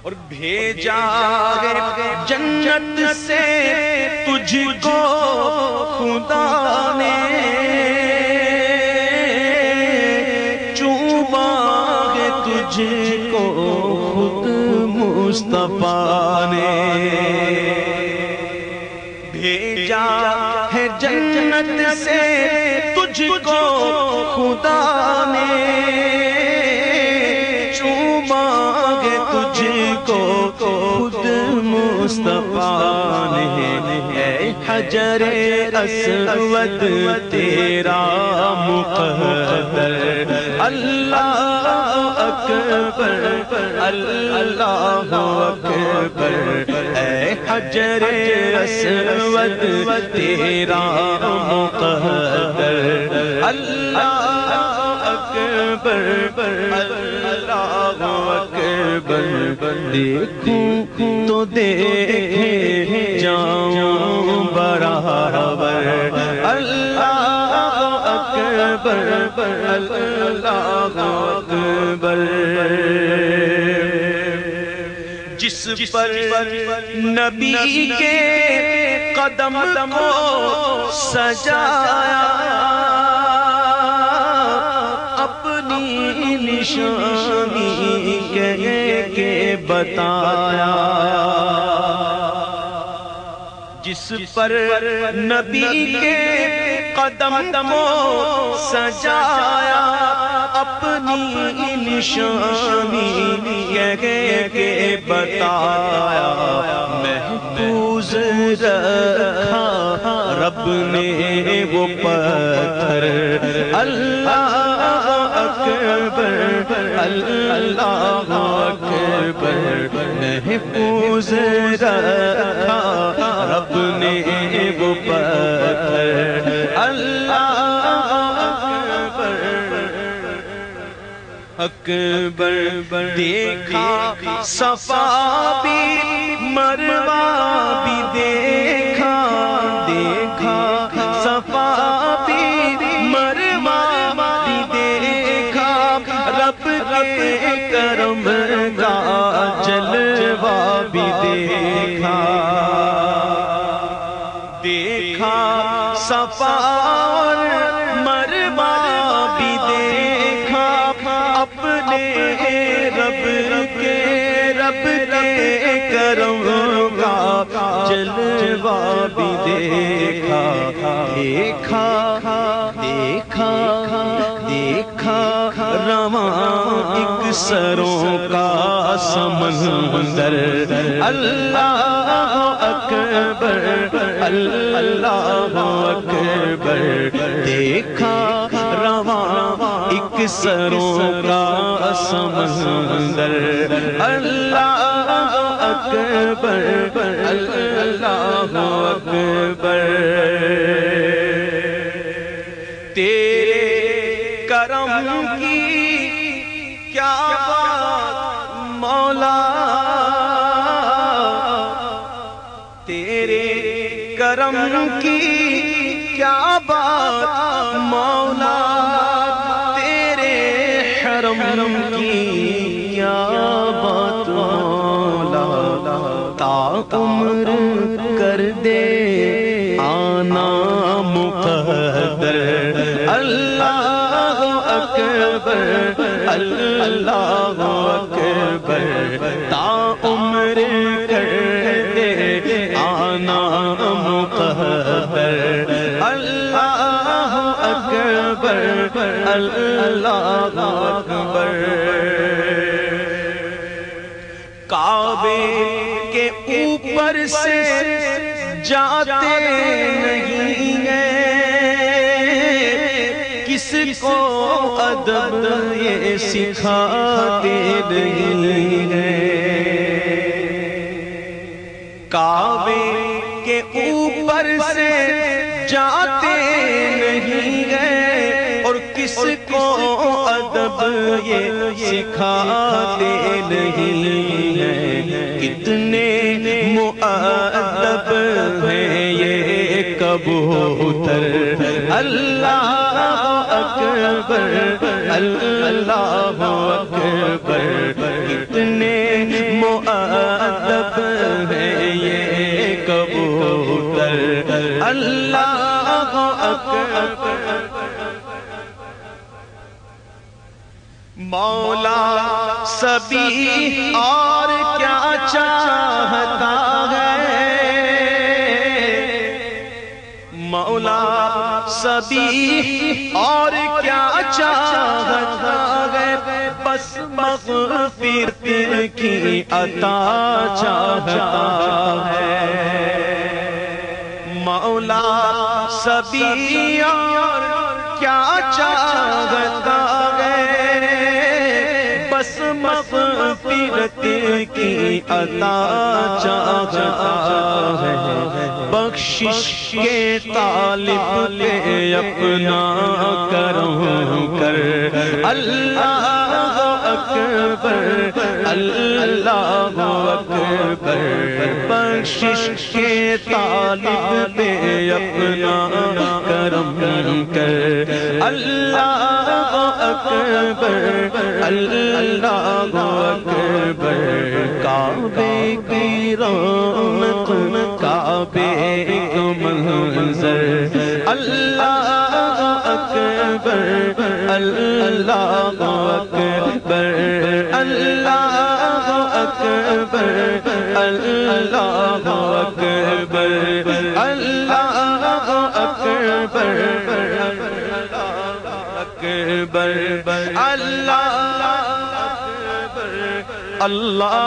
اور بھیجا ہے جنت سے تجھ کو خدا نے، چوما ہے تجھ کو خود مصطفیٰ نے، بھیجا ہے جنت سے تجھ کو خدا نے، چوما ہے تجھ کو خود مصطفیٰ نے، اے حجر اسود تیرا مقدر، اللہ اکبر اللہ اکبر، اے حجر اسود تیرا مقدر، اللہ اکبر اللہ اکبر، دیکھوں تو دیکھے جاؤں برابر، اللہ اکبر اللہ اکبر، جس پر نبی کے قدم کو سجایا، اپنی نشانی کہہ کے بتایا، جس پر نبی کے قدم کو سجایا، اپنی نشانی کہہ کے بتایا، محفوظ رکھا رب نے وہ پتھر، اللہ اکبر اللہ اکبر، محفوظ رکھا رب نے وہ پتھر، اللہ اکبر، دیکھا صفا بھی مروہ بھی دیکھا، دیکھا صفا بھی مروہ بھی دیکھا، رب کے کرم کا جلوہ بھی دیکھا، دیکھا صفا اور مروہ بھی دیکھا، اپنے رب کے کرم کا جلوہ بھی دیکھا، دیکھا دیکھا دیکھا رواں ایک سروں کا سمندر، اللہ اکبر اللہ اکبر، دیکھا رواں ایک سروں کا سمندر، اللہ اکبر اللہ اکبر، تیرے کرم کی کیا بات مولا، تیرے کرم کی کیا بات مولا، تیرے حرم کی کیا بات مولا، تا عمر کر دے آنا مقدر، اللہ اکبر اللہ اکبر، تا عمر کر دے آنا مقدر، اللہ اکبر اللہ اکبر، کعبے کے اوپر سے جاتے نہیں ہیں، کس کو ادب یہ سکھاتے نہیں ہیں، کعبے کے اوپر سے جاتے نہیں ہیں، اور کس کو ادب یہ سکھاتے نہیں ہیں، کتنے مؤدب ہیں یہ کبوتر، اللہ اکبر اللہ اکبر، کتنے مؤدب مولا سبھی اور کیا چاہتا ہے، مولا سبھی اور کیا چاہتا ہے، بس مغفرت کی عطا چاہتا ہے۔ مولا سبھی اور کیا چاہتا ہے، بس مغفرت کی عطا چاہتا ہے۔ بخشش کے طالب پہ اپنا کرم کر، اللہ اکبر اللہ اکبر۔ بخشش کے طالب پہ اپنا کرم کر، اللہ اکبر اللہ اکبر۔ کعبے کی رونق کعبے کا منظر، اللہ اکبر اللہ اکبر اللہ اکبر اللہ اکبر اللہ اکبر اکبر اللہ اللہ